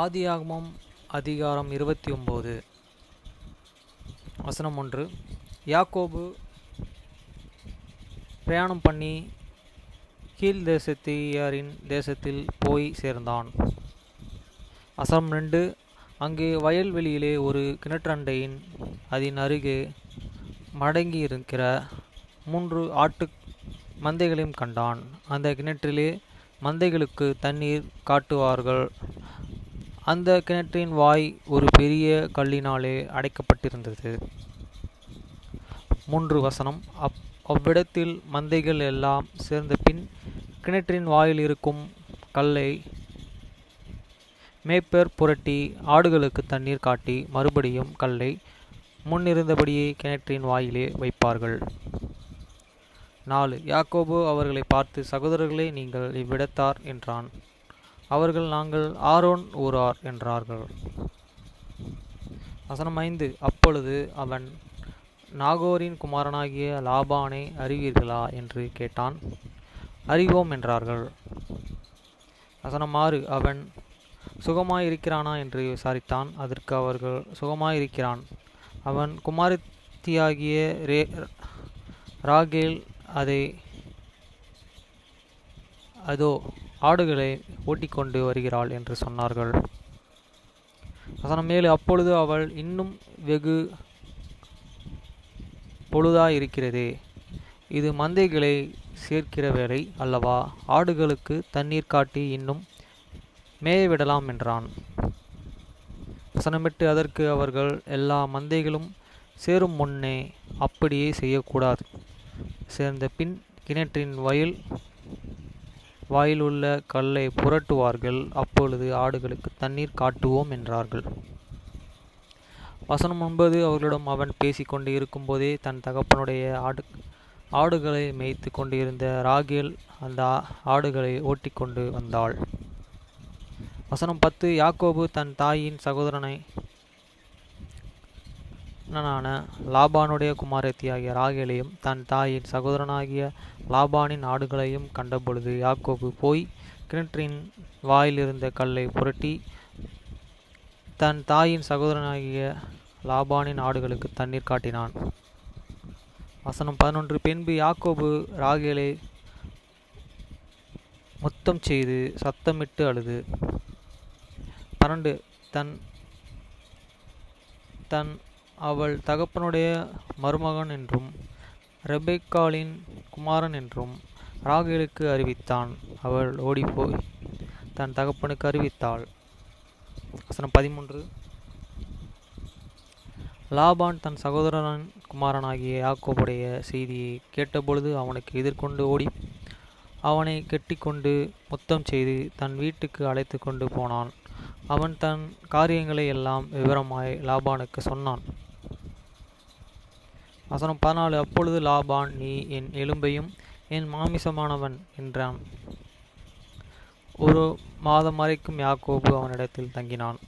ஆதியாகமம் அதிகாரம் 29 வசனம் 1. யாக்கோபு பிரயாணம் பண்ணி கீழ் தேசத்தியரின் தேசத்தில் போய் சேர்ந்தான். வசனம் 2. அங்கே வயல்வெளியிலே ஒரு கிணற்றண்டையின் அதன் அருகே மடங்கியிருக்கிற 3 ஆட்டு மந்தைகளையும் கண்டான். அந்த கிணற்றிலே மந்தைகளுக்கு தண்ணீர் காட்டுவார்கள். அந்த கிணற்றின் வாய் ஒரு பெரிய கல்லினாலே அடைக்கப்பட்டிருந்தது. 3 வசனம். அவ்விடத்தில் மந்தைகள் எல்லாம் சேர்ந்த பின் கிணற்றின் வாயில் இருக்கும் கல்லை மேய்ப்பர் புரட்டி ஆடுகளுக்கு தண்ணீர் காட்டி மறுபடியும் கல்லை முன்னிருந்தபடியே கிணற்றின் வாயிலே வைப்பார்கள். 4. யாக்கோபு அவர்களை பார்த்து, சகோதரர்களே, நீங்கள் இவ்விடத்தார் என்றான். அவர்கள், நாங்கள் ஆரோன் ஊரார் என்றார்கள். வசனம் 5. அப்பொழுது அவன், நாகோரின் குமாரனாகிய லாபானை அறிவீர்களா என்று கேட்டான். அறிவோம் என்றார்கள். வசனம் 6. அவன் சுகமாயிருக்கிறானா என்று விசாரித்தான். அதற்கு அவர்கள், சுகமாயிருக்கிறான். அவன் குமாரத்தியாகிய ராகேல் அதோ ஆடுகளை ஓட்டிக்கொண்டு வருகிறாள் என்று சொன்னார்கள். வசனம் 7. அப்பொழுது அவள், இன்னும் வெகு பொழுதாயிருக்கிறதே, இது மந்தைகளை சேர்க்கிற வேலை அல்லவா? ஆடுகளுக்கு தண்ணீர் காட்டி இன்னும் மேயவிடலாம் என்றான். வசனம் 8. அதற்கு அவர்கள், எல்லா மந்தைகளும் சேரும் முன்னே அப்படியே செய்யக்கூடாது. சேர்ந்த பின் கிணற்றின் வாயிலுள்ள கல்லை புரட்டுவார்கள். அப்பொழுது ஆடுகளுக்கு தண்ணீர் காட்டுவோம் என்றார்கள். வசனம் 9. அவர்களிடம் அவன் பேசி கொண்டு இருக்கும்போதே தன் தகப்பனுடைய ஆடுகளை மேய்த்து கொண்டிருந்த ராகேல் அந்த ஆடுகளை ஓட்டிக்கொண்டு வந்தாள். வசனம் 10. யாக்கோபு தன் தாயின் சகோதரனான லாபானுடைய குமாரத்தியாகிய ராகேலையும் தன் தாயின் சகோதரனாகிய லாபானின் ஆடுகளையும் கண்டபொழுது யாக்கோபு போய் கிணற்றின் வாயிலிருந்த கல்லை புரட்டி தன் தாயின் சகோதரனாகிய லாபானின் ஆடுகளுக்கு தண்ணீர் காட்டினான். வசனம் 11. பின்பு யாக்கோபு ராகேலை முத்தம் செய்து சத்தமிட்டு அழுது. 12. தன் அவள் தகப்பனுடைய மருமகன் என்றும் ரெபெக்காளின் குமாரன் என்றும் ராகேலுக்கு அறிவித்தான். அவள் ஓடிப்போய் தன் தகப்பனுக்கு அறிவித்தாள். வசனம் 13. லாபான் தன் சகோதரன் குமாரனாகிய யாக்கோபுடைய செய்தியை கேட்டபொழுது அவனுக்கு எதிர்கொண்டு ஓடி அவனை கெட்டிக்கொண்டு முத்தம் செய்து தன் வீட்டுக்கு அழைத்து கொண்டு போனான். அவன் தன் காரியங்களை எல்லாம் விவரமாய் லாபானுக்கு சொன்னான். வசனம் 14. அப்பொழுது லாபான், நீ என் எலும்பையும் என் மாமிசமானவன் என்றான். 1 மாதம் வரைக்கும் யாக்கோபு அவனிடத்தில் தங்கினான்.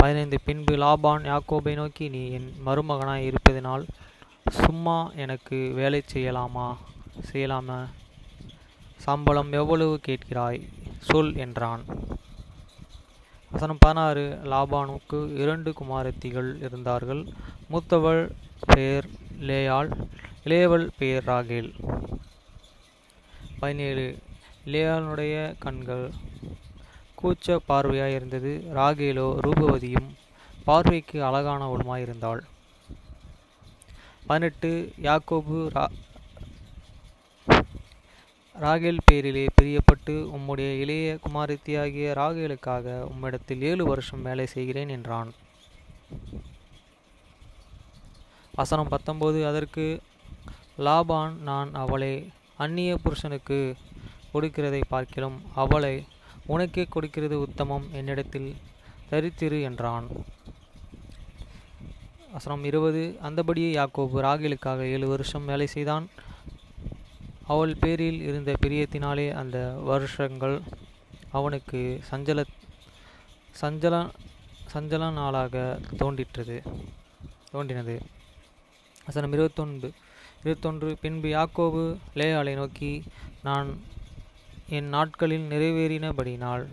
15. பின்பு லாபான் யாக்கோபை நோக்கி, நீ என் மருமகனாய் இருப்பதினால் சும்மா எனக்கு வேலை செய்யலாமா? சம்பளம் எவ்வளவு கேட்கிறாய்? சொல் என்றான். வசனம் 16. லாபானுக்கு 2 குமாரத்திகள் இருந்தார்கள். மூத்தவள் பெயர் லேயாள், இளையவள் பெயர் ராகேல். 17. லேயாளுடைய கண்கள் கூச்ச பார்வையாயிருந்தது. ராகேலோ ரூபவதியும் பார்வைக்கு அழகானவளுமாயிருந்தாள். 18. யாக்கோபு ராகேல் பேரிலே பிரியப்பட்டு, உம்முடைய இளைய குமாரத்தியாகிய ராகேலுக்காக உம்மிடத்தில் 7 வருஷம் வேலை செய்கிறேன் என்றான். வசனம் 19. அதற்கு லாபான், நான் அவளை அந்நிய புருஷனுக்கு கொடுக்கிறதை பார்க்கிலும் அவளை உனக்கே கொடுக்கிறது உத்தமம். என்னிடத்தில் தரித்திரு என்றான். வசனம் 20. அந்தபடியே யாக்கோபு ராகேலுக்காக 7 வருஷம் வேலை செய்தான். அவள் பேரில் இருந்த பிரியத்தினாலே அந்த வருஷங்கள் அவனுக்கு சஞ்சல நாளாக தோன்றினது. வசனம் 21. பின்பு யாக்கோபு லேயாளை நோக்கி, நான் என் நாட்களில் நிறைவேறினபடினால்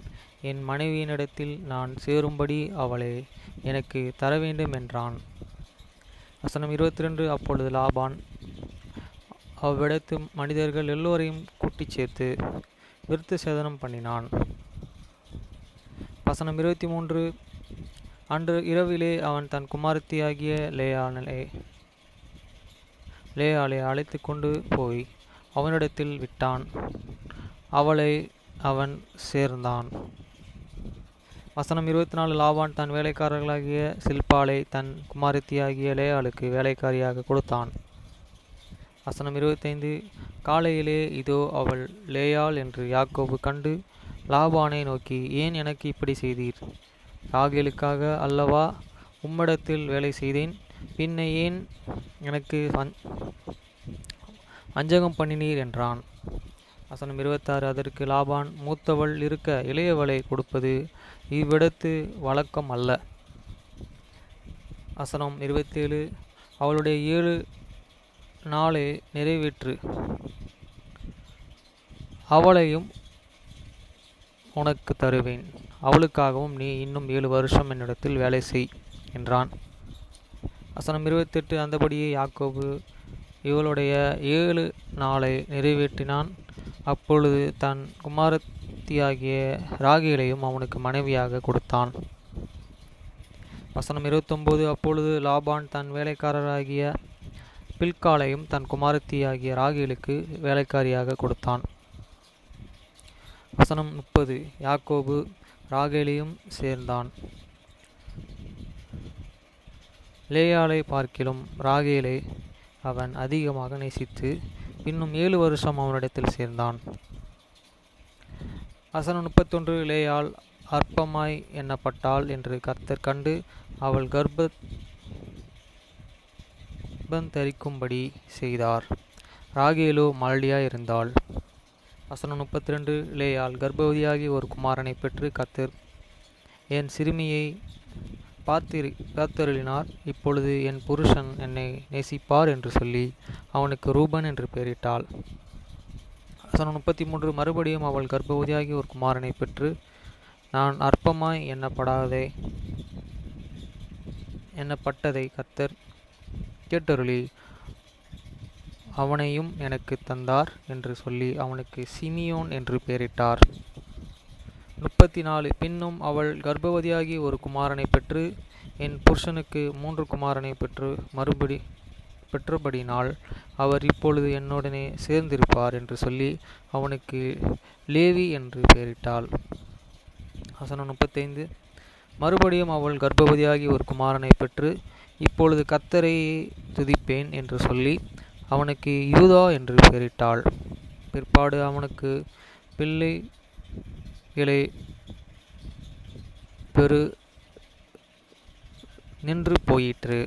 என் மனைவியினிடத்தில் நான் சேரும்படி அவளை எனக்கு தர வேண்டும் என்றான். வசனம் 22. அப்பொழுது லாபான் அவ்விடத்து மனிதர்கள் எல்லோரையும் கூட்டிச் சேர்த்து விருத்த சேதனம் பண்ணினான். வசனம் 23. அன்று இரவிலே அவன் தன் குமாரத்தியாகிய லேயாளை அழைத்து கொண்டு போய் அவனிடத்தில் விட்டான். அவளை அவன் சேர்ந்தான். வசனம் 24. லாபான் தன் வேலைக்காரர்களாகிய சில்பாளை தன் குமாரத்தியாகிய லேயாளுக்கு வேலைக்காரியாக கொடுத்தான். வசனம் 25. காலையிலே இதோ அவள் லேயாள் என்று யாக்கோபு கண்டு லாபானை நோக்கி, ஏன் எனக்கு இப்படி செய்தீர்? ராகேலுக்காக அல்லவா உம்மிடத்தில் வேலை செய்தேன், பின்ன ஏன் எனக்கு வஞ்சகம் பண்ணினீர் என்றான். வசனம் 26. அதற்கு லாபான், மூத்தவள் இருக்க இளையவளை கொடுப்பது இவ்விடத்து வழக்கம் அல்ல. வசனம் 27. அவளுடைய 7 நாளை நிறைவேற்று, அவளையும் உனக்கு தருவேன், அவளுக்காகவும் நீ இன்னும் 7 வருஷம் என்னிடத்தில் வேலை செய் என்றான். வசனம் 28. அந்தபடியே யாக்கோபு இவளுடைய 7 நாளை நிறைவேற்றினான். அப்பொழுது தன் குமாரத்தியாகிய ராகேலையும் அவனுக்கு மனைவியாக கொடுத்தான். வசனம் 29. அப்பொழுது லாபான் தன் வேலைக்காரராகிய பில்காளையும் தன் குமாரத்தியாகிய ராகேலுக்கு வேலைக்காரியாக கொடுத்தான். வசனம் 30. யாக்கோபு ராகேலையும் சேர்ந்தான். லேயாளை பார்க்கிலும் ராகேலை அவன் அதிகமாக நேசித்து இன்னும் 7 வருஷம் அவனிடத்தில் சேர்ந்தான். வசனம் 31. லேயாள் அற்பமாய் எண்ணப்பட்டாள் என்று கர்த்தர் கண்டு அவள் கர்ப்பந்தரிக்கும்படி செய்தார். ராகேலோ மலடியாய் இருந்தாள். வசனம் 32. லேயாள் கர்ப்பவதியாகி ஒரு குமாரனை பெற்று கர்த்தர் என் சிறுமியை பார்த்தருளினார், இப்பொழுது என் புருஷன் என்னை நேசிப்பார் என்று சொல்லி அவனுக்கு ரூபன் என்று பெயரிட்டாள். வசனம் 33. மறுபடியும் அவள் கர்ப்பவதியாகி ஒரு குமாரனை பெற்று நான் அற்பமாய் எண்ணப்பட்டதை கர்த்தர் கேட்டருளி அவனையும் எனக்கு தந்தார் என்று சொல்லி அவனுக்கு சிமியோன் என்று பெயரிட்டார். 34. பின்னும் அவள் கர்ப்பவதியாகி ஒரு குமாரனை பெற்று என் புருஷனுக்கு 3 குமாரனை பெற்றபடினால் அவர் இப்பொழுது என்னுடனே சேர்ந்திருப்பார் என்று சொல்லி அவனுக்கு லேவி என்று பெயரிட்டாள். வசனம் 35. மறுபடியும் அவள் கர்ப்பவதியாகி ஒரு குமாரனை பெற்று இப்பொழுது கர்த்தரை துதிப்பேன் என்று சொல்லி அவனுக்கு யூதா என்று பெயரிட்டாள். பிற்பாடு அவனுக்கு பிள்ளைகளை நின்று போயிற்று.